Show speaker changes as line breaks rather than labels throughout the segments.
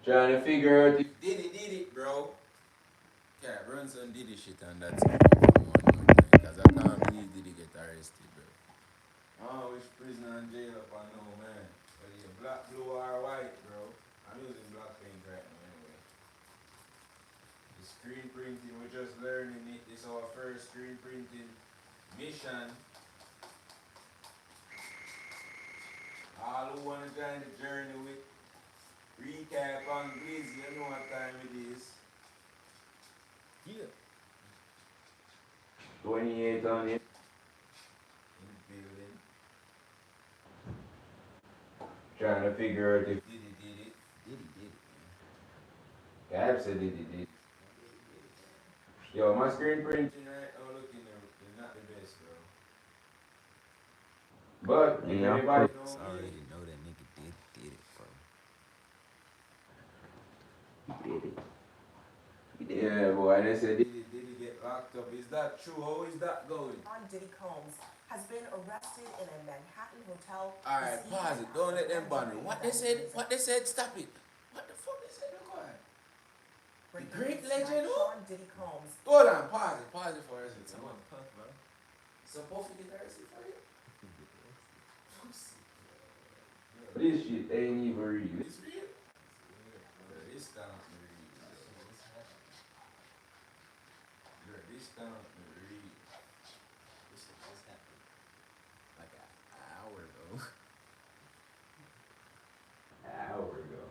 Trying to figure out if
Diddy did it, bro. Yeah, run some Diddy shit and that's it from one more time. Cause I can't believe Diddy get arrested, bro. Oh, which prison and jail up I know, man. Whether you black, blue, or white, bro. I'm using black paint right now anyway. The screen printing, we're just learning it. This is our first screen printing mission. All who wanna join the journey with recap on Gliz, you know what time it is. Yeah.
28 on it.
In the building.
Trying to figure out if
Diddy did it. Diddy did it, man.
Gab said it did.
Diddy did it, man.
Yo, my screen print.
Right now, looking, they're not the best, bro.
But
Yeah,
everybody
I already know that nigga did it, bro.
did it. Yeah, boy, they said
Did he get locked up? Is that true? How is that going?
Diddy Combs has been arrested in a Manhattan hotel.
Alright, pause it. Don't let them ban me. What they said? What they said? Stop it. What the fuck they said? Look on. The great legend who?
Diddy Combs.
Hold on, pause it. Pause it for a second. Someone puff, bro. So both of you arrested for you?
this shit ain't even real.
It's real? Bro, this can't be real. Bro, this can't be real. This just happened like an hour ago.
Hour ago.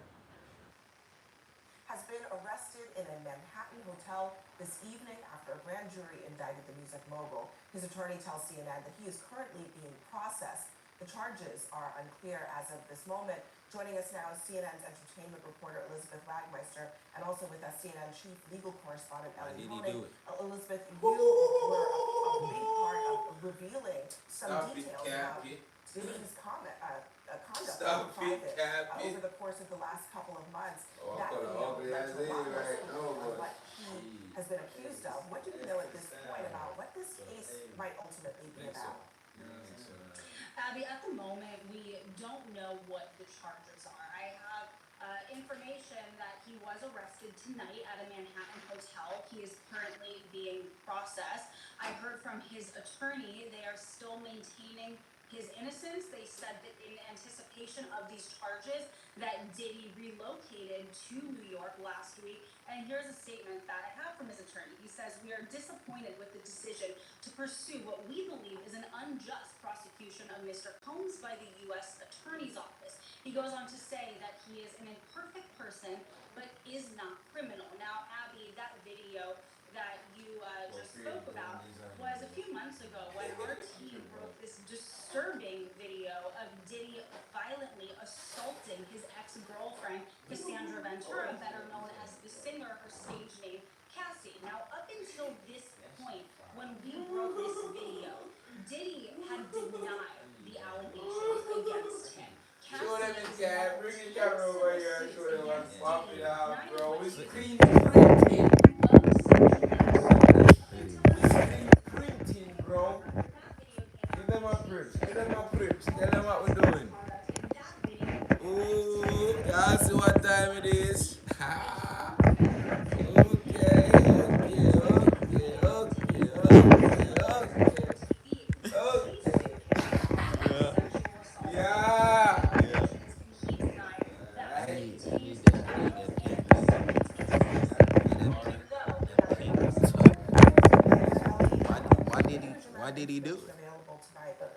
Has been arrested in a Manhattan hotel this evening after a grand jury indicted the music mogul. His attorney tells CNN that he is currently being processed. The charges are unclear as of this moment. Joining us now is CNN's entertainment reporter Elizabeth Wagmeister, and also with us CNN chief legal correspondent Ellie Honig. Elizabeth, you were a big part of revealing some details about Diddy's conduct in private over the course of the last couple of months. That video led to a lot of what he has been accused of. What do we know at this point about what this case might ultimately be about?
Abby, at the moment, we don't know what the charges are. I have information that he was arrested tonight at a Manhattan hotel. He is currently being processed. I heard from his attorney, they are still maintaining his innocence. They said that in anticipation of these charges that Diddy relocated to New York last week. And here's a statement that I have from his attorney. He says, "We are disappointed with the decision to pursue what we believe is an unjust prosecution of Mr. Combs by the U.S. Attorney's Office." He goes on to say that he is an imperfect person, but is not criminal. Now, Abby, that video that you just spoke about was a few months ago when our team broke this disturbing video of Diddy violently assaulting his ex-girlfriend, Cassandra Ventura, better known as the singer, her stage name, Cassie. Now, up until this point, when we broke this video, Diddy had denied the allegations against him.
Show them his guy, bring the camera over here and show them what's popping out, bro. It's clean printing. Printing, bro. Give them a print. Give them a print. Tell them what we're doing. Ooh, y'all see what time it is. Okay, okay, okay, okay, okay, okay. Yeah. Why did he do it?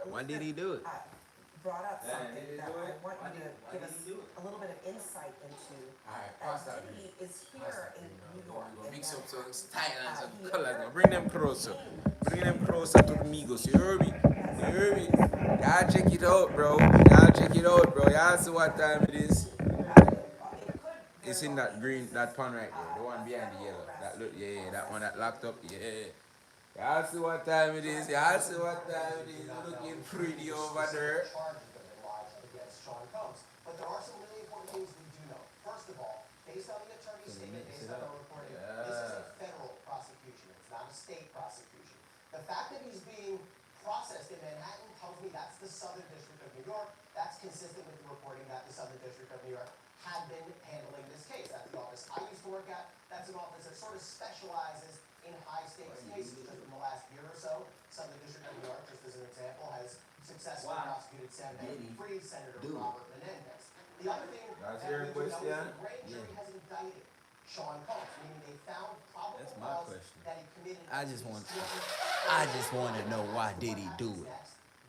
Why did he do it?
Brought up something that I want you to give us a little bit of insight into. Diddy is here in New York.
Mix up some style and some colors. Now bring them closer. Bring them closer to the Migos. You heard me? You heard me? Y'all check it out, bro. Y'all check it out, bro. Y'all see what time it is. It's in that green, that pan right there. The one behind the yellow. That look, yeah, that one that locked up. Yeah. Y'all see what time it is. Y'all see what time it is. Looking pretty over there.
But there are some really important things we do know. First of all, based on the attorney's statement, based on the reporting, this is a federal prosecution. It's not a state prosecution. The fact that he's being processed in Manhattan tells me that's the Southern District of New York. That's consistent with the reporting that the Southern District of New York had been handling this case. That's the office I used to work at. That's an office that sort of specializes in high-stakes cases. Just in the last year or so, Southern District of New York, just as an example, has successfully prosecuted Sam Bankman-Fried, Senator Robert Menendez. The other thing that we do know is the grand jury has indicted Sean Combs, meaning they found probable cause that he committed.
I just want to know why did he do it?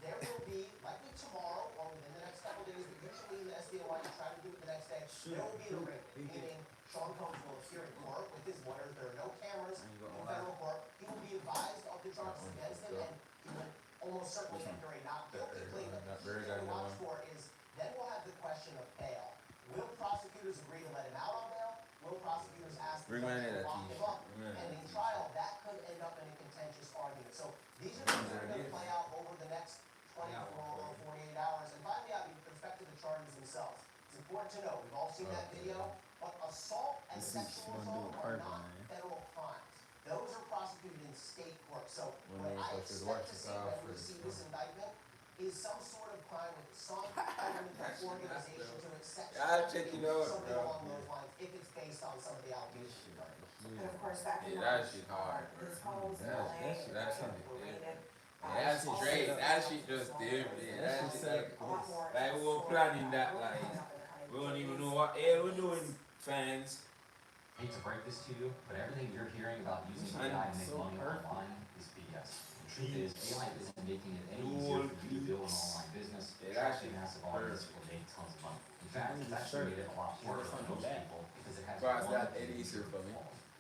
There will be, likely tomorrow or within the next couple days, but usually in the SDNY you try to do it the next day, there will be an arraignment, meaning Sean Combs will appear in court with his lawyers. There are no cameras in federal court. He will be advised of the charges against him, and he will almost certainly enter a not guilty plea. But the key thing to watch for is then we'll have the question of bail. Will prosecutors agree to let him out on bail? Will prosecutors ask the judge to lock him up? And in trial, that could end up in a contentious argument. So these are things that are going to play out over the next 24 or 48 hours. And finally, with respect to the charges themselves, it's important to know, we've all seen that video, but assault and sexual assault are not federal crimes. Those are prosecuted in state court. So what I expect to see when we see this indictment is some sort of crime with some element of organization to it, something along those lines, if it's based on some of the allegations.
And of course, that came
that
out,
shit hard, bro.
his homes in LA,
that's
were raided.
That's straight. That shit just different. That shit like we were planning that like we don't even know what hell we're doing, fans.
I hate to break this to you, but everything you're hearing about using AI to make money online is BS. The truth is, AI isn't making it any easier for you to build an online business, attract a massive audience, or make tons of money. In fact, it's actually made it a lot harder for most people because it has
That easier for me.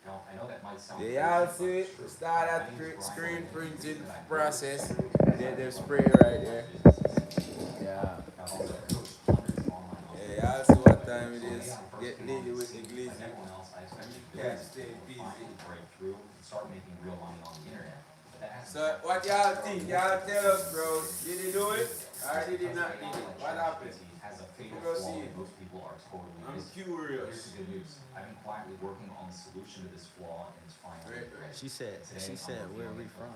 Now, I know that might sound
Yeah, y'all see it. Start at the screen printing process. There's spray right there. Yeah. Yeah, y'all see what time it is. Get Diddy with the glizzy. Can't stay busy.
Break through and start making real money on the internet.
So what y'all think? Y'all tell us, bro. Did he do it? Or did he not do it? What happened?
Has a fatal
Go
flaw
see it.
that most people are totally
I'm
missing. Here's
curious.
the good news. I've been quietly working on the solution to this flaw, and it's finally ready.
She said, where are we from?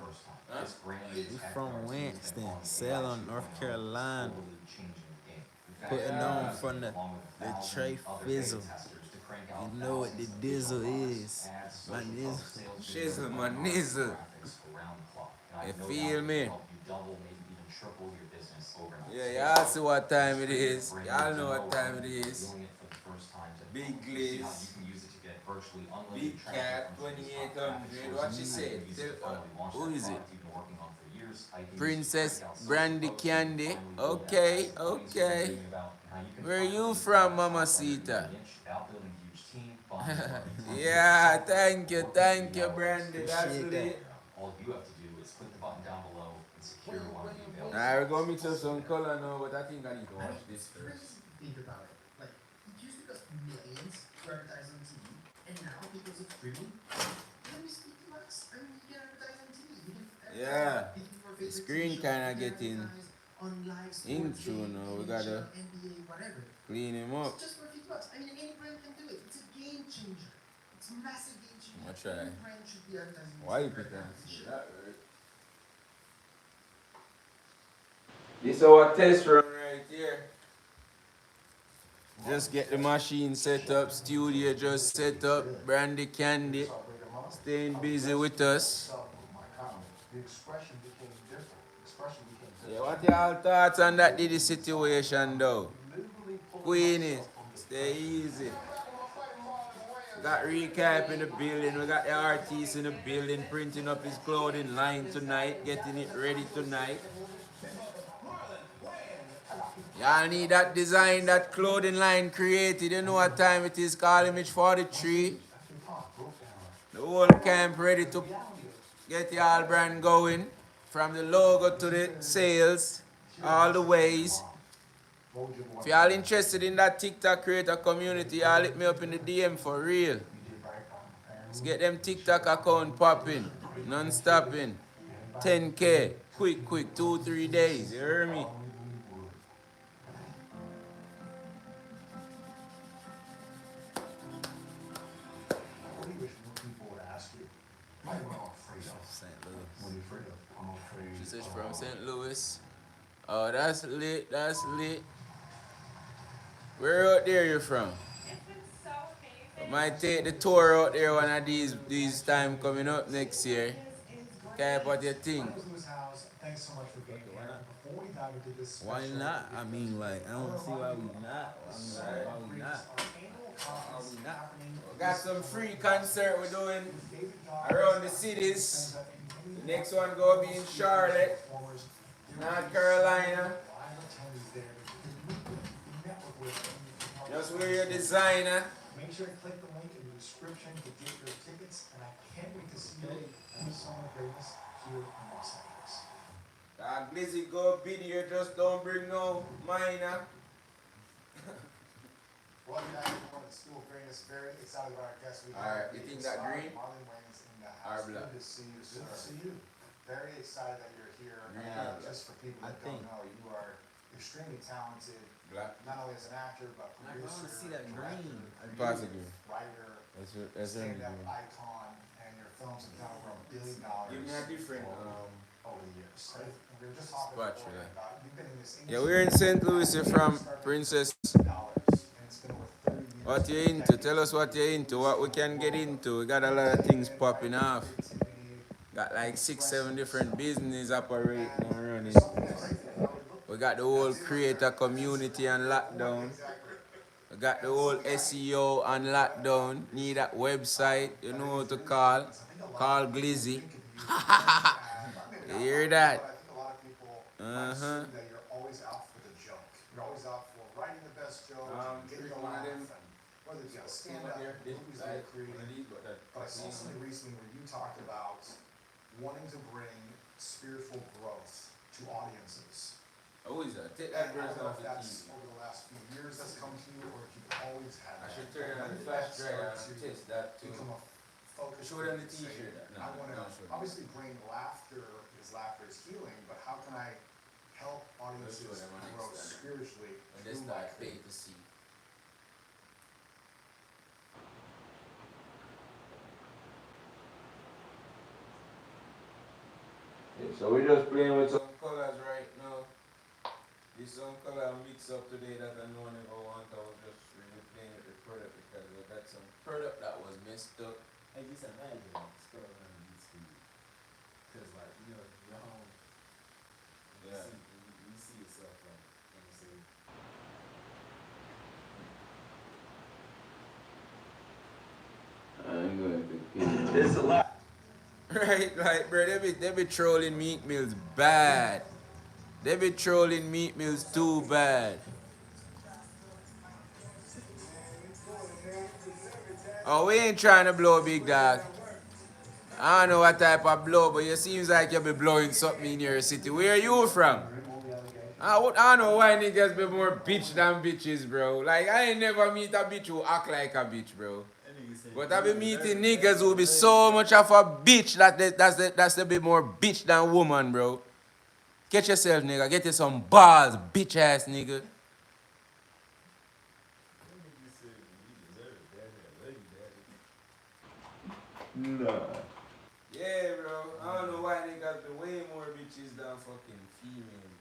This brand new
We
tech
from
revolution is
Winston,
technology
Salem,
that's
North
totally
Carolina.
changing the game. In fact,
Putting on from the
along with
Trey
thousands of other
Fizzle.
beta testers to crank out
You know what the
thousands of
dizzle
digital
is.
products, ads,
My
social
nizzle.
posts, sales
Shizzle,
videos,
my
and
nizzle.
graphics around the clock. And I
You
have no
feel
doubt
me?
it'll help you double, maybe even triple your business overnight.
Yeah, y'all see what time it is. Y'all know what time it is.
Doing it for the first time to
Big
see how
Gliz.
you can use it to get virtually unlimited
Big
traffic
Cat,
from some of these top
2800.
traffic
What
sources.
she
You
said?
can use it to finally launch
Who
that
is it?
product you've been working on for years. I can use it to
Princess
crank out social
Brandy
posts
Candy.
and finally build
Okay,
that audience you've been
okay.
dreaming about, and how you can
Where
finally
you
use
from,
that
Mama
software to
Sita?
niche without building a huge team, buying a ton of
Yeah,
people,
thank you,
working
Brandy. That's
Appreciate
lit.
all you have to do is click the button down below and secure one of the available.
Alright, we're gonna mix up some color now, but I think I need to watch this first.
Think about it. Like, it used to cost millions to advertise on TV, and now because of streaming, you just $50. I mean, you can advertise on TV. You can advertise
Yeah.
on your
The
favorite
screen
TV show,
kinda
you can
getting
advertise on live sports
intro
game,
now. We
NHL,
gotta
NBA, whatever.
clean him up.
It's just for $50. I mean, any brand can do it. It's a game changer. It's a massive game changer.
I'ma try.
Any brand should be advertising.
Why you
this
put
right
that?
now. It should.
This is our test run right here. Just get the machine set up, studio just set up, Brandy Candy, staying busy with us.
The expression became different. Expression became
Yeah, what y'all thoughts on that Diddy situation though?
literally
Queenie, stay easy. We got recap in the building, we got the artist in the building printing up his clothing line tonight, getting it ready tonight. Y'all need that design, that clothing line created. You know what time it is, call Image43. The whole camp ready to get y'all brand going. From the logo to the sales, all the ways. If y'all interested in that TikTok creator community, y'all hit me up in the DM for real. Let's get them TikTok account popping, non-stopping. 10K, quick, 2-3 days, you hear me?
What do you wish more people would ask you? What am I afraid of?
St. Louis.
What are you afraid of? I'm afraid
She says
of-
from St. Louis. Oh, that's lit, that's lit. Where out there you from? I might take the tour out there one of these time coming up next year. Cap, what do you think?
I was Lewis House. Thanks so much for being here. Before we dive into this
Why
special
not? I mean, like, I don't see why we not. I mean, like, why we not?
our annual conference happening
We got some free concert we're doing around the cities. The next one gonna be in Charlotte, North Carolina.
live attendees there that you can network with.
Just wear your designer.
Make sure to click the link in the description to get your tickets, and I can't wait to see you in the Song of Greatness here in Los Angeles.
Glizzy go Biddy, you just don't bring no minor.
Welcome back everyone to the School of Greatness. Very excited about our guest. We
Alright,
have
you think
the
that
star
green?
Marlon Wayans in the
Or
house.
black?
Good to see you, sir.
Good to see you.
Very excited that you're here.
Green
And
or black?
just for people
I
that don't
think-
know, you are extremely talented,
Black.
not only as an actor, but
I
producer,
wanna see that green.
Pass it green.
writer,
That's
stand-up icon, and your films have done over $1 billion
Give me a different
over the years. Right? And we were just talking
spot,
before
yeah.
about you've been in this
Yeah,
industry
we're in St. Louis from Princess.
dollars, and it's been over 30 years.
What you into? Tell us what you're into, what we can get into. We got a lot of things popping off. Got like 6-7 different businesses operating and running. We got the whole creator community on lockdown. We got the whole SEO on lockdown. Need that website, you know what to call. Call Glizzy. You hear that?
But I think a lot of people
Uh-huh.
assume that you're always out for the joke. You're always out for writing the best jokes, getting the laugh, and whether it's stand-up, movies that you're creating. But I saw something recently where you talked about wanting to bring spiritual growth to audiences.
Who is that? Take
And
that
I
person
don't know
off
if
the
that's
TV.
over the last few years that's come to you, or if you've always had
I
that.
should turn on
When
the
did
flash
that
drive
start
and
to
test that too.
become a focus?
Show them the
to say,
t-shirt. No,
I want to
don't show them.
obviously bring laughter, because laughter is healing, but how can I help audiences
show them on
grow
next time.
spiritually
When they
through my
start pay
creativity?
to see. So we're just playing with some colors right now. This some color mix up today that I know I never want. I was just really playing with the product because we got some product that was messed up.
Hey, just imagine like scrolling on YouTube. Cause like, you know, you're home.
Yeah.
You see yourself like, you know what I'm saying?
I'm going to kill. It's a lot. Right, bro. They be trolling Meat Mills bad. They be trolling Meat Mills too bad. Oh, we ain't trying to blow, big dog. I don't know what type of blow, but it seems like you be blowing something in your city. Where are you from? I don't know why niggas be more bitch than bitches, bro. Like, I ain't never meet a bitch who act like a bitch, bro. But I be meeting niggas who be so much of a bitch that's a bit more bitch than woman, bro. Get yourself, nigga. Get you some balls, bitch ass nigga.
Nah.
Yeah, bro. I don't know why niggas be way more bitches than fucking females,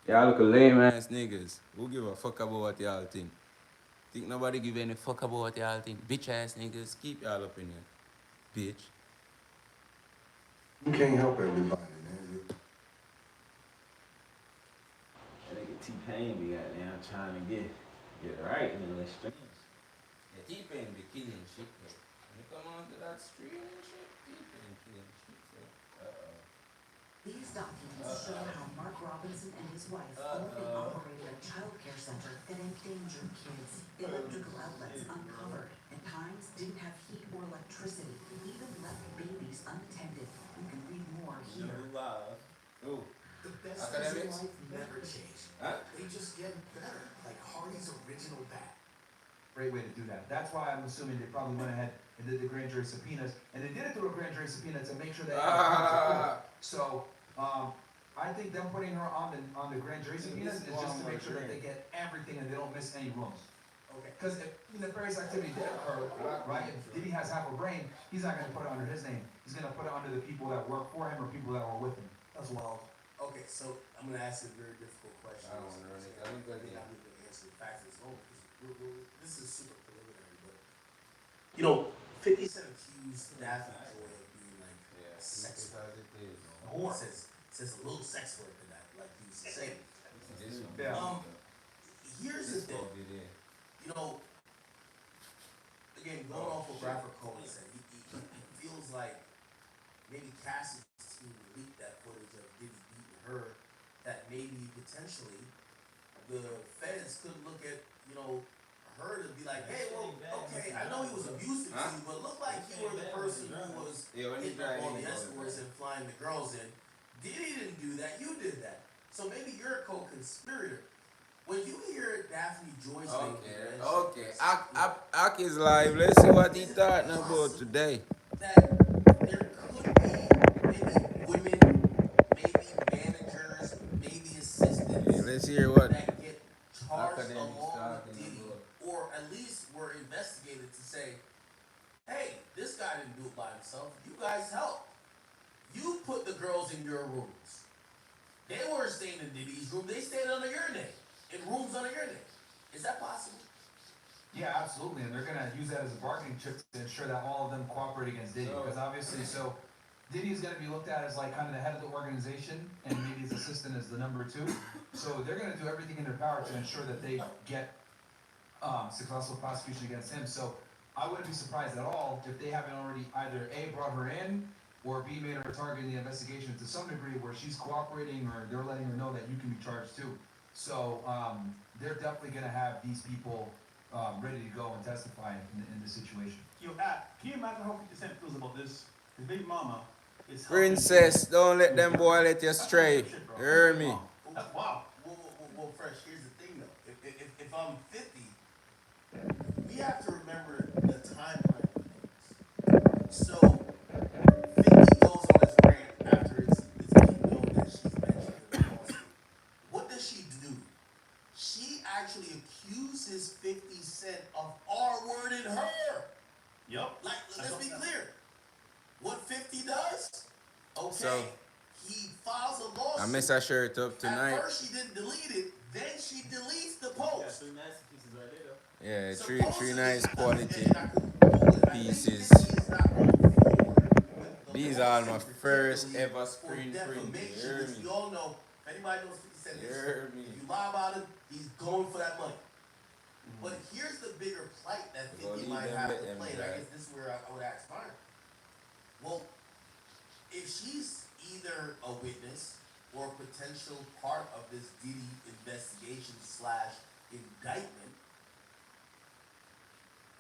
bro. Y'all look a lame ass niggas. Who give a fuck about what y'all think? Think nobody give any fuck about what y'all think? Bitch ass niggas, keep y'all up in here. Bitch.
You can't help everybody, man.
That nigga T-Pain be goddamn trying to get right in the streets.
Yeah, T-Pain be killing shit, bro. When you come onto that street and shit, T-Pain killing shit, bro.
These documents show how Mark Robinson and his wife owned and operated a child care center that endangered kids. Electrical outlets uncovered. At times didn't have heat or electricity. Even left babies unattended. You can read more here.
Ooh.
The best
Academics?
things in life never change.
Huh?
They just get better, like Hardy's original bat.
Great way to do that. That's why I'm assuming they probably went ahead and did the grand jury subpoenas, and they did it through a grand jury subpoena to make sure that. So, I think them putting her on the grand jury subpoenas is just to make sure that they get everything and they don't miss any rooms.
Okay.
Because if nefarious activity did occur, right? If Diddy has half a brain, he's not gonna put it under his name. He's gonna put it under the people that work for him or people that were with him.
As well. Okay, so I'm gonna ask you a very difficult question.
I don't wanna run it. I'm gonna
May not be able to answer
to the facts of this moment, because this is super preliminary, but you know, 50 Cent accused Daphne Joy of being like a sex worker. Whore says a little sex work in that, like he used to say. Here's the thing. You know, again, going off what Bradford Cohen said, he feels like maybe Cassie's team leaked that footage of Diddy beating her, that maybe potentially the feds could look at, you know, her to be like, hey, well, okay, I know he was abusive to you, but look like you were the person who was hitting up all the escorts and flying the girls in. Diddy didn't do that, you did that. So maybe you're a co-conspirator. When you hear Daphne Joy's name,
Okay. Ak is live. Let's see what he talking about today.
that there could be maybe women, maybe managers, maybe assistants
Yeah, let's hear what
that get charged
academics
along
talking
with Diddy,
about.
or at least were investigated to say, hey, this guy didn't do it by himself. You guys helped. You put the girls in your rooms. They weren't staying in Diddy's room. They stayed under your name, in rooms under your name. Is that possible?
Yeah, absolutely, and they're gonna use that as a bargaining chip to ensure that all of them cooperate against Diddy, because obviously, so Diddy's gonna be looked at as like kind of the head of the organization, and maybe his assistant is the number two. So they're gonna do everything in their power to ensure that they get successful prosecution against him. So I wouldn't be surprised at all if they haven't already either A, brought her in, or B, made her a target in the investigation to some degree where she's cooperating, or they're letting her know that you can be charged too. So they're definitely gonna have these people ready to go and testify in this situation.
Yo, can you imagine how 50 Cent feels about this? His baby mama is
Princess, don't let them boy let you stray. You hear me?
That's wow.
Well, Fresh, here's the thing though. If I'm 50, we have to remember the timeline of things. So 50 goes on his rant after it's being known that she's mentioned in the lawsuit. What does she do? She actually accuses 50 Cent of R-wording her.
Yup.
Like, let's be clear. What 50 does? Okay.
So,
he files a lawsuit.
I miss a shirt up tonight.
At first she didn't delete it, then she deletes the post.
Yeah,
So
three nice quality pieces. These are my first ever screen print. You hear me?
We all know, if anybody knows 50 Cent,
You hear me?
if you lie about him, he's going for that money. But here's the bigger plight that 50 might have to play, and I guess this is where I would ask Byron. Well, if she's either a witness or a potential part of this Diddy investigation / indictment,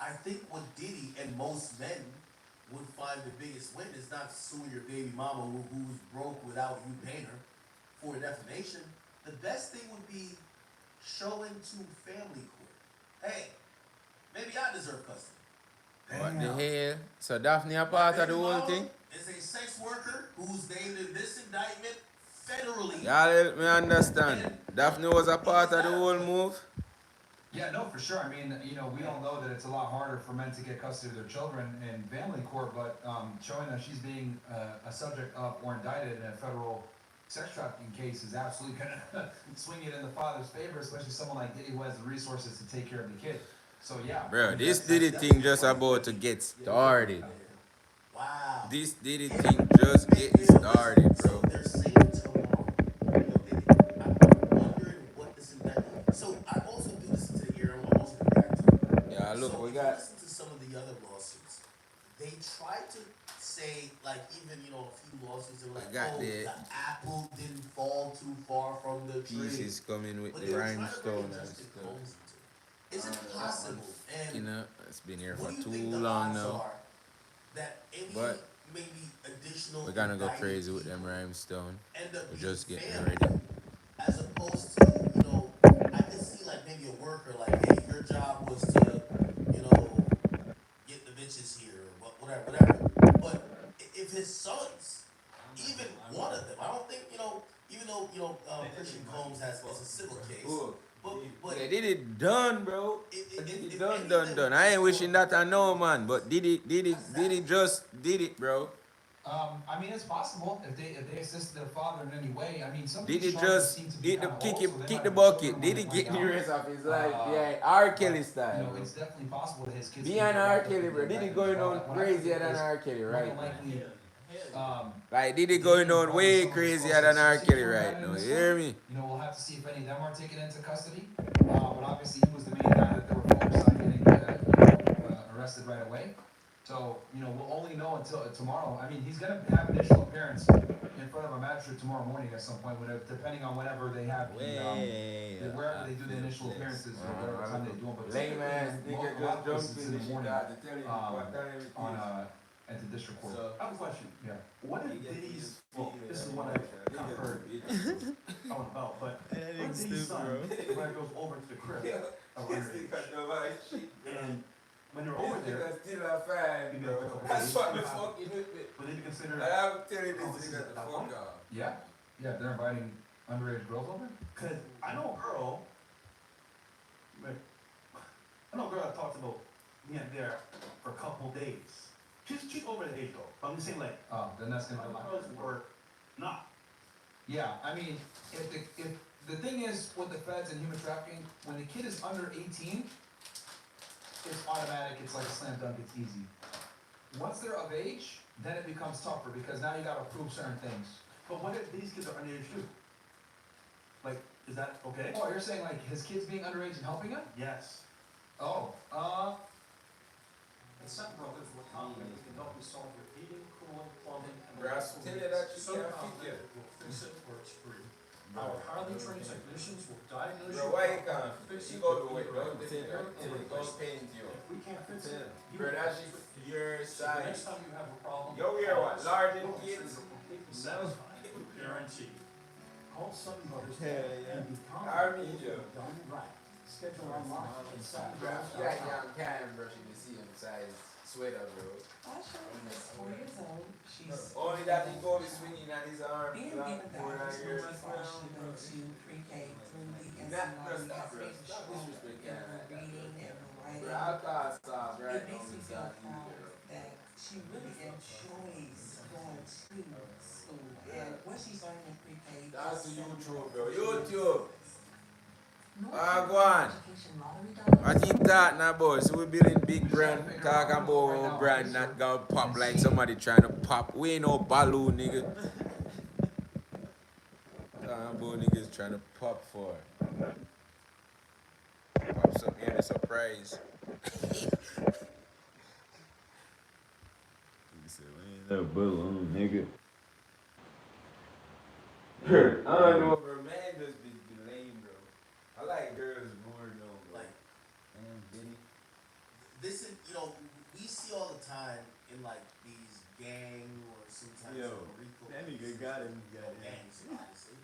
I think what Diddy and most men would find the biggest win is not suing your baby mama who's broke without you paying her for defamation. The best thing would be showing to family court, hey, maybe I deserve custody.
What the hell? So Daphne a part of the whole thing?
Is a sex worker who's named in this indictment federally.
Y'all help me understand. Daphne was a part of the whole move?
Yeah, no, for sure. I mean, you know, we all know that it's a lot harder for men to get custody of their children in family court, but showing that she's being a subject of or indicted in a federal sex trafficking case is absolutely going to swing it in the father's favor, especially someone like Diddy who has the resources to take care of the kid. So yeah.
Bro, this Diddy thing just about to get started.
Wow.
This Diddy thing just getting started, bro.
They're saying tomorrow. I'm wondering what this indictment. So I also do listen to here. I'm also back to.
Yeah, look,
so
we
if
got.
you listen to some of the other lawsuits. They try to say, like, even a few lawsuits are like, the apple didn't fall too far from the tree.
Pieces coming with
But
the rhinestone and stuff.
Is it possible? And
it's been here
what
for
do you
too
think the
long
odds
now.
are that any
But
maybe additional
we're gonna go
indicted
crazy with
people
them rhinestone.
end up
We're just
being
getting
family,
ready.
as opposed to, I could see like maybe a worker like, hey, your job was to, get the bitches here or whatever. But if his sons, even one of them, I don't think, even though, Christian Combs has a civil case, but
They did it done, bro.
if
Did it
any of them
done. I ain't wishing that I know, man. But did it just did it, bro.
I mean, it's possible if they assisted their father in any way. I mean, some of
Did
these
he
charges
just
seem to be
hit the
kind of old, so they
kick
might
the
have
bucket?
children
Did
when
he
it
get
went
the
down.
rest of his life? Yeah, R. Kelly
You
style.
know,
Bro.
it's definitely possible that his kids.
Beyond
can get
R.
wrapped up
Kelly,
in
bro.
the
Did he
records
going
and all
on
that. What I
crazier
think
than
is
R. Kelly
more
right
than
now?
likely,
Like, did he
Diddy
going
and
on
probably
way
some of his
crazier
close
than R.
associates
Kelly
were
right
involved in
now?
this
You hear
one.
me?
You know, we'll have to see if any of them are taken into custody. But obviously, he was the main guy that they were focused on getting arrested right away. So, you know, we'll only know until tomorrow. I mean, he's going to have initial appearance in front of a magistrate tomorrow morning at some point, whenever, depending on whenever they have wherever they do the initial appearances or whatever time they do them. But
Lame ass
typically,
nigga
a lot of
just
places
jumped
it's
in
in
the
the morning
shit to tell you what time it
on
is.
at the district court.
I have a question.
Yeah.
What if Diddy's, well, this is what I've kind of heard out and about, but what if Diddy's son, when goes over to the crib of underage, and when they're over there,
Still a fan,
maybe
bro.
a couple
That's
days,
what the fuck you do.
would they be considered,
I'm telling
Oh,
this
this
nigga
is
the
that
fuck
one?
off.
Yeah. Yeah, they're inviting underage girls over?
cause I know a girl, that talks about being there for a couple days. She's over the age though, but I'm just saying like,
Oh, then that's
my
gonna be.
girls were not.
Yeah, I mean, if the thing is with the feds and human trafficking, when the kid is under 18, it's automatic, it's like a slam dunk, it's easy. Once they're of age, then it becomes tougher because now you gotta prove certain things.
But what if these kids are underage too? Like, is that okay?
Oh, you're saying like his kids being underage and helping him?
Yes.
Oh,
And some brothers were confident we can help you solve your heating, cooling, plumbing, and
Bro, I
electrical
tell you
needs.
that you
So
can't
confident
fix it.
we'll fix it where it's free. Our highly trained technicians will diagnose
Bro,
your
why you
problem,
can't?
fix
You
it
go
with
to it,
either
bro.
a repair or
It goes
replacement.
pain you.
If we can't fix it, you
Bro,
will
that's
fix it.
your
So the next
size.
time you have a problem.
Yo, we are what?
call us.
Large and
We'll ensure
kids?
you're completely satisfied, guaranteed. Call Sutton Brothers
Yeah,
today
yeah.
and be
I
confident
mean,
you're done right. Schedule online at
Bro,
SuttonBrothers.com.
that young can, bro, she can see him size sweater, bro.
Asha is 4 years old. She's
Only that he go be swinging on his arm.
being
like,
given the
over
hours
here.
numbers while she goes to pre-K through the
Not-
SNR
stop, bro.
has made
Stop
sure
disrespecting
in her
that.
reading and her writing.
Bro, I'll call sauce right
It
now.
makes me feel proud that she really enjoys going to school and what she's learning in pre-K.
That's
is
the
so
YouTube,
important.
bro. YouTube.
North
Go on.
Education lottery
What
dollars.
you talking about? So we building big brand, talking about brand not gonna pop like somebody trying to pop. We ain't no balloon, nigga. Talking about niggas trying to pop for. Pop some in a surprise. Nigga said, we ain't no balloon, nigga. I don't know, bro. Man just be lame, bro. I like girls more though, bro.
Like,
Man, Diddy.
this is, you know, we see all the time in like these gang or sometimes
Yo,
Rico
that nigga
cases,
got it,
or
he got it.
gangs, obviously.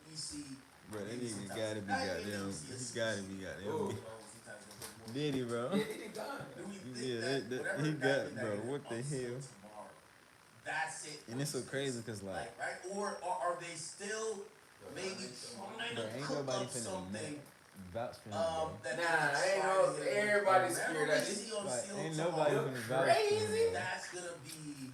We see.
Bro, that
maybe
nigga
sometimes-
gotta be
I mean,
goddamn.
we see a
He gotta be
you
goddamn.
know, sometimes a bit more-
Diddy, bro.
Yeah, Diddy gone.
Do we think
Yeah,
that whatever
he got,
indictment
bro.
that
What the
is
hell?
tomorrow, that's it.
And it's so crazy because like,
Right? Or are they still maybe trying
bro,
to
ain't
cook
nobody
up
finna
something?
vouch for him, bro.
That
Nah,
they're
ain't
trying
no-
to get
everybody's
whatever
scared
we
of it.
see on
Like,
Seal
ain't
tomorrow,
nobody finna vouch for him, bro.
that's gonna be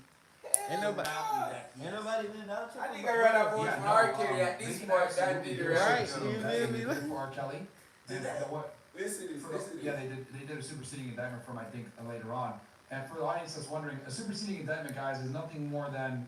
Ain't nobody.
the mountain that he
Ain't
has.
nobody been vouch for
I
him.
think I read up on
Yeah,
some
no,
R. Kelly at
they
this
can
point. That
absolutely
did
do
the
a
right.
super
you
seeding
feel
indictment
me?
for R. Kelly.
Did they?
What?
Listen to this, listen to
Yeah,
this.
they did a superseding indictment from, I think, later on. And for the audience that's wondering, a superseding indictment, guys, is nothing more than,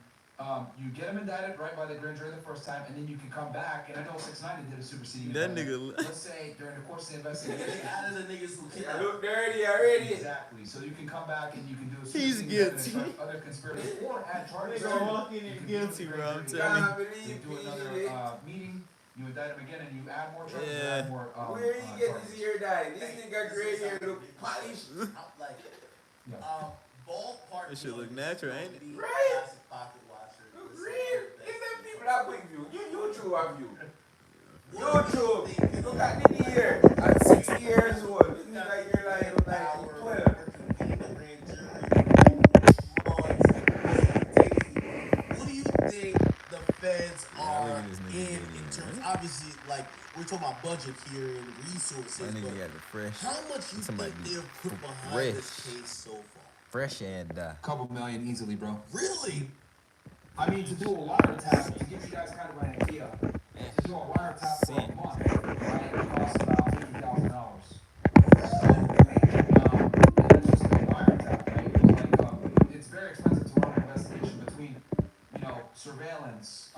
you get them indicted right by the grand jury the first time, and then you can come back, and I know 690 did a superseding
That
indictment.
nigga.
Let's say during the course of the
They
investigation.
added the niggas who
I
kidnapped.
look dirty already.
Exactly, so you can come back and you can do a
He's
superseding indictment
guilty.
and charge other conspirators, or add charges.
Nigga
to it.
walking in
You can
guilty,
do a
bro,
grand
I'm
jury
telling you.
Can't
You
believe
do another,
he
meeting, you indict him again, and you add more charges, you
Yeah.
add more,
Where you get
charges.
this hair dye? This nigga gray hair look polished.
Like,
Yeah.
ballpark.
That shit look natural, ain't it?
Right.
Classic pocket watcher.
Look
This
real.
is
It's
the
them
best.
people that quick view. YouTube have you.
What do you
YouTube.
think?
Look at Diddy here. At 6 years old. This nigga here like look like he 12.
What do you think the feds are
look at this nigga
in
Diddy,
terms?
man.
Obviously, like we're talking about budget here and resources,
That nigga
but
got the fresh.
how much you
Somebody
think
be
they've put behind
fresh.
this case so far?
Fresh and
Couple million easily, bro.
Really?
I mean, to do a wiretap, to give you guys kind of an idea, to do a wiretap for a month, right, it costs about $50,000. And that's just a wiretap, right? It's very expensive to run an investigation between, surveillance,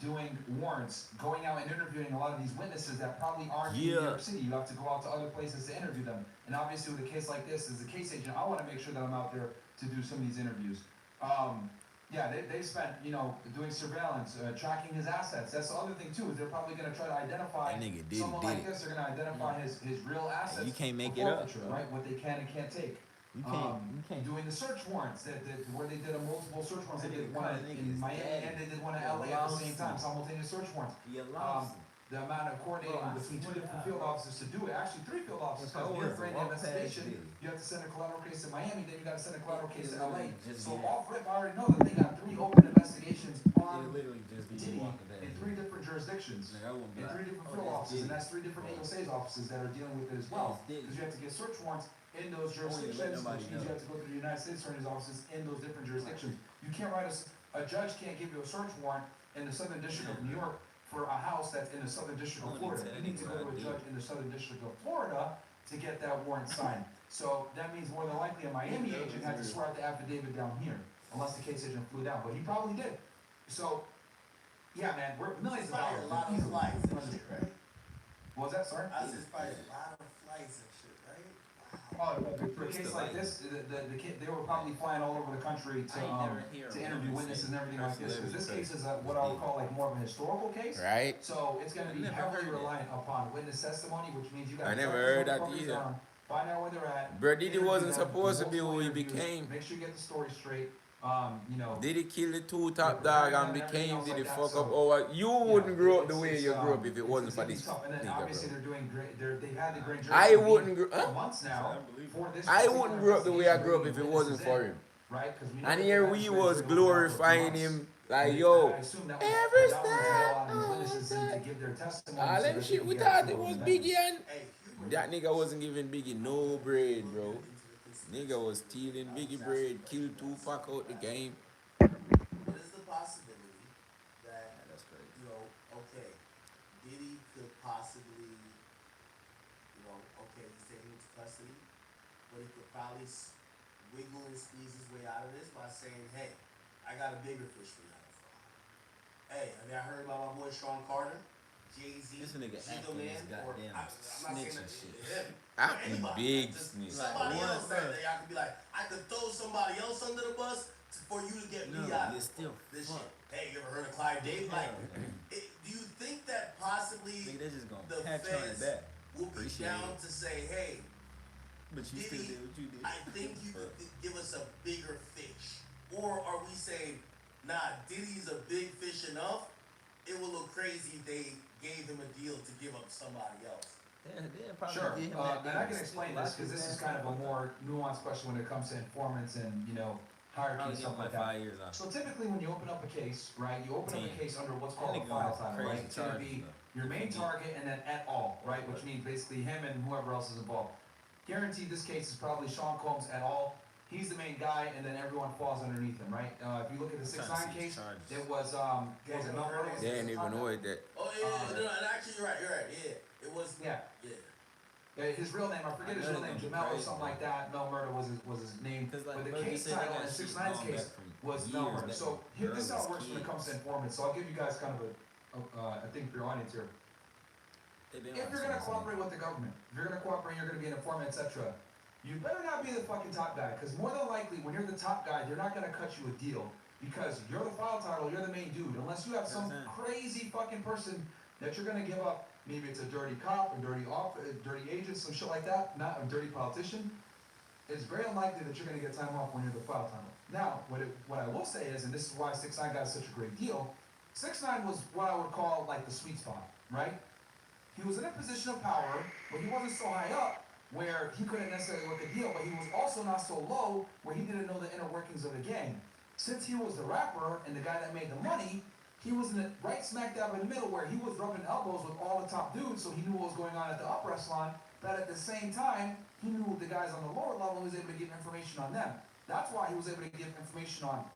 doing warrants, going out and interviewing a lot of these witnesses that probably aren't in New York City. You have to go out to other places to interview them. And obviously with a case like this, as a case agent, I want to make sure that I'm out there to do some of these interviews. Yeah, they spent, doing surveillance, tracking his assets. That's the other thing too, is they're probably going to try to identify someone like this. They're going to identify his real assets.
You can't make
for
it up,
forfeiture,
bro.
right? What they can and can't take.
You can't.
Doing the search warrants, where they did a multiple search warrants. They did one
Nigga
in
is
Miami
dead.
and they did one in
You're
LA at the
lost.
same time, simultaneous search warrants.
You lost.
The amount of coordinating between two different field officers to do it, actually 3 field officers, because you're afraid of investigation, you have to send a collateral case to Miami, then you gotta send a collateral case to LA. So off rip, I already know that they got 3 open investigations on Diddy in 3 different jurisdictions, in 3 different field offices, and that's 3 different AUSA's offices that are dealing with it as well. Because you have to get search warrants in those jurisdictions, which means you have to go to the United States Attorney's offices in those different jurisdictions. You can't write a judge can't give you a search warrant in the Southern District of New York for a house that's in the Southern District of Florida. You need to go to a judge in the Southern District of Florida to get that warrant signed. So that means more than likely a Miami agent had to swear out the affidavit down here, unless the case agent flew down, but he probably did. So, yeah, man, we're millions of dollars.
A lot of flights and shit, right?
What was that, sorry?
I said probably a lot of flights and shit, right?
Oh, for a case like this, they were probably flying all over the country to interview witnesses and everything like this. Because this case is what I would call like more of a historical case.
Right.
So it's going to be heavily reliant upon witness testimony, which means you got to
I never heard that either.
Find out where they're at.
Bro, Diddy wasn't supposed to be who he became.
Make sure you get the story straight.
Diddy kill the 2 top dog and became Diddy fuck up. Oh, you wouldn't grow up the way you grew up if it wasn't for this
And then
nigga,
obviously
bro.
they're doing great. They've had the grand jury
I wouldn't grow
for months now.
I wouldn't grow up the way I grew up if it wasn't for him.
Right?
And here we was glorifying him like, yo, every step. All them shit we thought it was Biggie, and that nigga wasn't giving Biggie no bread, bro. Nigga was stealing Biggie bread, killed Tupac out the game.
What is the possibility that, okay, Diddy could possibly, okay, he's taken into custody, but he could probably wiggle and squeeze his way out of this by saying, hey, I got a bigger fish for y'all to fry. Hey, have y'all heard about my boy Sean Carter? Jay-Z,
This nigga
Chico
acting
Man,
this
or
goddamn
I'm not saying
snitch and
that
shit.
him.
Acting
Anybody,
big
just
snitch.
somebody
Like,
else
what?
that y'all could be like, I could throw somebody else under the bus for you to get me
No,
out
you're
of
still
this
fucked.
shit. Hey, you ever heard of Clyde Dave? Like, do you think that possibly
Nigga, they just gonna
the
patch on it
feds
back.
will be
Appreciate
down
it.
to say, hey,
But you still
Diddy,
did what you did.
I think you could give us a bigger fish? Or are we saying, nah, Diddy's a big fish enough, it will look crazy if they gave him a deal to give up somebody else?
They'll probably
Sure,
give him that
and I
deal.
can explain
A lot
this,
of
because this
people
is kind of a
ask
more nuanced question when it comes to informants and, hierarchy
Probably
and
give
stuff
him
like
like
that.
5 years on.
So typically when you open up a case, right, you open up a
10.
case under what's
That
called a
nigga
file
was
title,
crazy
right? It's gonna
charges,
be
though.
your main target and then et al, right, which means basically him and whoever else is involved. Guaranteed this case is probably Sean Combs et al. He's the main guy, and then everyone falls underneath him, right? If you look at the
I'm trying to
6ix9ine
see
case,
charges.
it was it Mel Murder?
They didn't even know it that.
Oh, yeah, no, and actually, you're right, yeah. It was,
Yeah. His real name, I forget his real name, Jamel or something like that. Mel Murder was his name.
Cause like
But the
Burger
case
said, they
title
got
in
shit
6ix9ine's
going
case
back from
was
years
Mel Murder.
back
So
when
here, this is how
girls
it works
was
when it comes to
kids.
informants. So I'll give you guys kind of a thing for your audience here.
They been
If you're
watching
gonna
this
cooperate with the government, if you're gonna cooperate, you're gonna be an informant, etc. You better not be the fucking top guy, because more than likely, when you're the top guy, they're not gonna cut you a deal because you're the file title, you're the main dude. Unless you have some crazy fucking person that you're gonna give up. Maybe it's a dirty cop, a dirty agent, some shit like that. Not a dirty politician. It's very unlikely that you're gonna get time off when you're the file title. Now, what I will say is, and this is why 6ix9ine got such a great deal. 6ix9ine was what I would call like the sweet spot, right? He was in a position of power, but he wasn't so high up where he couldn't necessarily work a deal, but he was also not so low where he didn't know the inner workings of the gang. Since he was the rapper and the guy that made the money, he was in the right smack dab in the middle where he was rubbing elbows with all the top dudes, so he knew what was going on at the upper echelon, but at the same time, he knew the guys on the lower level and was able to get information on them. that's why he was able to give information on,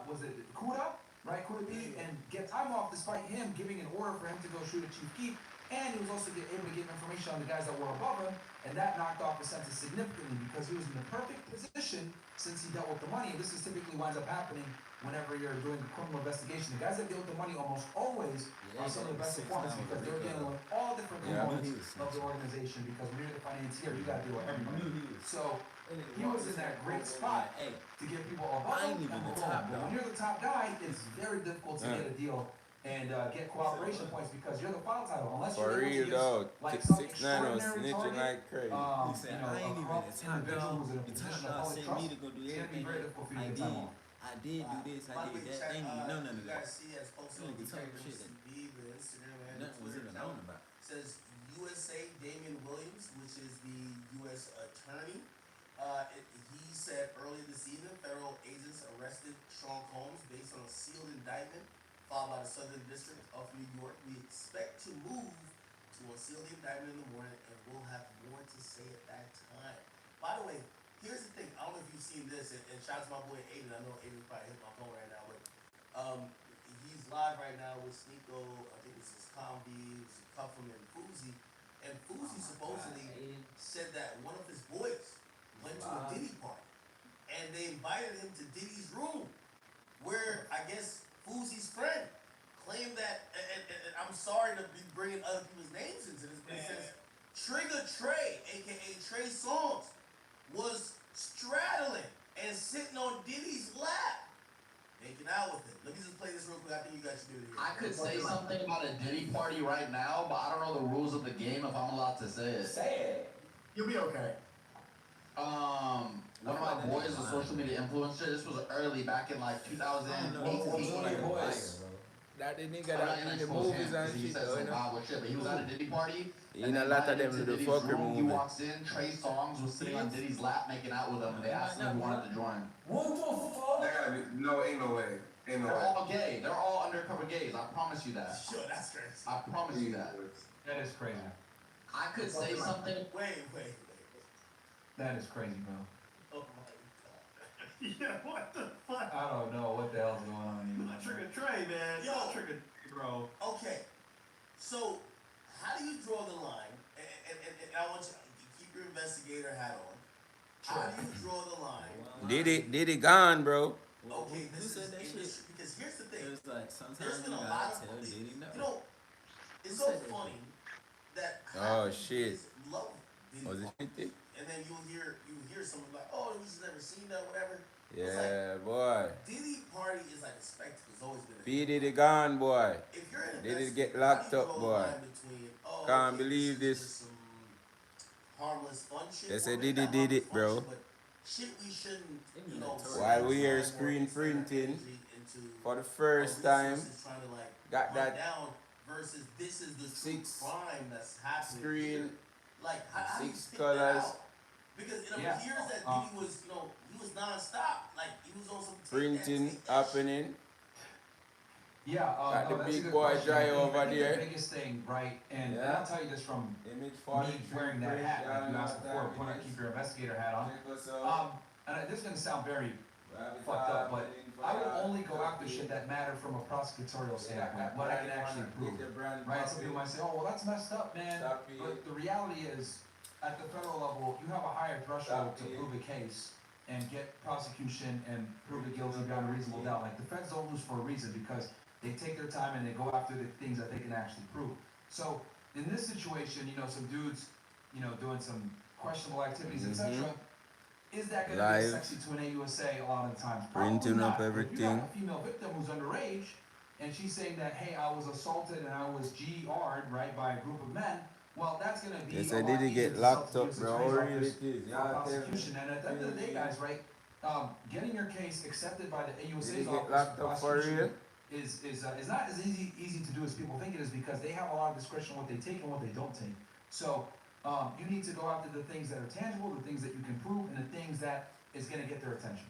was it Kuda, right? Kuda B, and get time off despite him giving an order for him to go shoot at Chief Keef. And he was also able to give information on the guys that were above him, and that knocked off the census significantly because he was in the perfect position since he dealt with the money. And this is typically winds up happening whenever you're doing a criminal investigation. The guys that deal with the money almost always are some of the best informants because they're dealing with all different components of the organization. Because when you're the financier, you got to deal with everybody. So he was in that great spot to get people above him and below him. But when you're the top guy, it's very difficult to get a deal and get cooperation points because you're the file title. Unless
For
you're able
real
to
though,
use like
6
some
9 was
extraordinary
snitching
target,
like crazy.
He said, I ain't
a
even
corrupt
the top
individual
dog.
who's in a
The top
position of
dog
public
sent
trust,
me to go do
it's gonna be
everything.
very difficult for you
I
to get
did.
time off.
I did do this. I did that. They ain't even know none of
You
that.
guys see as posted on
Nigga
the
talking shit that
the Instagram and
nothing was
Twitter
even
account.
known about.
Says USA Damian Williams, which is the U.S. attorney. He said earlier this evening, federal agents arrested Sean Combs based on a sealed indictment filed by the Southern District of New York. We expect to move to a sealed indictment in the morning, and we'll have more to say at that time. By the way, here's the thing. I don't know if you've seen this, and shout out to my boy Aiden. I know Aiden's probably hitting my phone right now, but he's live right now with Sneeko. I think it's his Combi, Cuffham, and Fuzi. And Fuzi supposedly said that one of his boys went to a Diddy party, and they invited him to Diddy's room, where I guess Fuzi's friend claimed that, and I'm sorry to be bringing other people's names into this, but it says Trigger Trey, aka Trey Songz, was straddling and sitting on Diddy's lap, making out with him. Let me just play this real quick. I think you guys should do it here.
I could say something about a Diddy party right now, but I don't know the rules of the game if I'm allowed to say it.
Say it. You'll be okay.
One of my boys is a social media influencer. This was early, back in like 2018.
That the nigga that in the movies and
He
shit,
said
though,
some
you know?
Bible shit, but he was at a Diddy party.
You know, a lot of them do the fucker
He
movie.
walks in, Trey Songz was sitting on Diddy's lap making out with him, and they asked him if he wanted to join.
What the fuck?
That gotta be, no, ain't no way. Ain't no
They're
way.
all gay. They're all undercover gays. I promise you that.
Sure, that's crazy.
I promise you that.
That is crazy.
I could say something.
Wait.
That is crazy, bro.
Oh my god. Yeah, what the fuck?
I don't know what the hell's going on here.
Trigger Trey, man. Yo, Trigger, bro. Okay, so how do you draw the line? And I want you to keep your investigator hat on. How do you draw the line?
Diddy gone, bro.
Okay,
Who said that shit?
because here's the thing.
It was like sometimes
There's
you
been a
gotta
lot of
tell Diddy no.
You know, it's
Who
so
said that
funny that
Oh,
half of
shit.
these love Diddy
Was it
parties.
50?
And then you hear someone like, oh, we just never seen that, whatever.
Yeah, boy.
Diddy party is like a spectacle. It's always been.
B Diddy gone, boy.
If you're an
Diddy
investigator,
get locked
how do you
up,
draw the
boy.
line between, oh,
Can't
okay,
believe
this. is
this.
just some harmless fun shit.
They
or
say
maybe
Diddy
not
did
harmless
it,
fun
bro.
shit, but shit we shouldn't, you know.
While we
spend
are
time or
screen
extend our
printing
energy into
for the first time,
resources trying to, like,
got
run
that
down versus this is the true
6
crime that's happening.
screen,
here. Like, how do you
6
pick
colors,
that out? Because it
Yeah.
appears that Diddy was, he was non-stop. Like, he was on some
printing
take that
happening.
Yeah,
Got the
no, that's a
big
good
boy
question.
dry
I think-
over
I think
there.
The biggest thing, right, and
Yeah.
I'll tell you this from
Image
me
43
wearing that hat, like you asked before,
print,
when I keep your investigator hat on.
check us out.
And this is gonna sound very
Rabbit
fucked up, but
happening for
I will
that.
only go after shit that matter from a prosecutorial standpoint, what I can actually prove. Right, some people might say, oh, well, that's messed up, man.
Stop it.
But the reality is, at the federal level, you have a higher threshold to
Stop it.
prove a case and get prosecution and prove it guilty beyond a reasonable doubt. Like, the feds don't lose for a reason because they take their time and they go after the things that they can actually prove. So, in this situation, some dudes, doing some questionable activities, etc. Is that going to be
Live.
sexy to an AUSA a lot of the times?
Printing
Probably
up
not. If you
everything.
got a female victim who's underage, and she's saying that, hey, I was assaulted and I was GR'd, right, by a group of men, well, that's going to be
Yes,
a
I
lot
did
easier
get
to
locked up,
substitute
bro.
as a trace
Really
office
it is.
for
Yeah,
prosecution. And at the end of the day, guys, right, getting your case accepted by the
Did
AUSA's
he get
office
locked
for
up for
prosecution
real?
is not as easy to do as people think it is because they have a lot of discretion what they take and what they don't take. So you need to go after the things that are tangible, the things that you can prove, and the things that is gonna get their attention.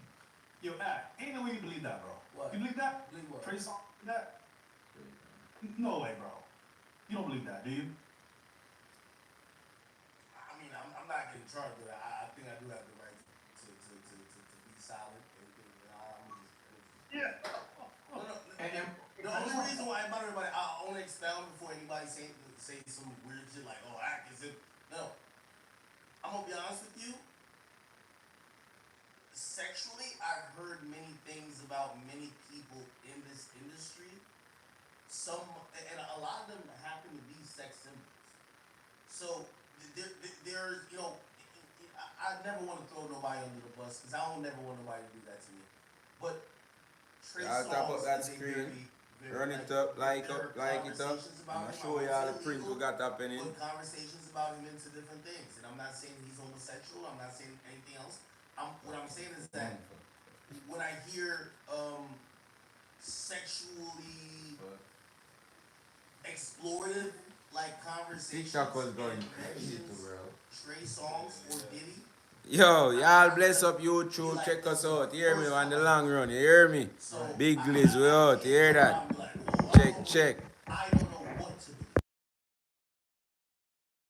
Yo, ain't no way you believe that, bro.
What?
You believe that?
Believe what?
Trey Songz believe that? No way, bro. You don't believe that, do you?
I mean, I'm not getting charged with that. I think I do have the right to
sexually, I've heard many things about many people in this industry. Some, and a lot of them happen to be sex symbols. So there's, you know, I never want to throw nobody under the bus because I don't never want nobody to do that to me. But Trey
Y'all tap up
Songz
that
is a
screen.
very,
Run it up, like
there are
it up.
conversations about
I'ma
him.
show
I'm
y'all the
not
print we
saying
got happening.
Put conversations about him into different things, and I'm not saying he's homosexual. I'm not saying anything else. What I'm saying is that when I hear sexually explorative like conversations,
TikTok was going
and
crazy,
mentions
bro.
Trey Songz or Diddy.
Yo, y'all bless up YouTube, check us out. You hear me on the long run, you hear me? Big Gliz, we out, you hear that? Check.
I know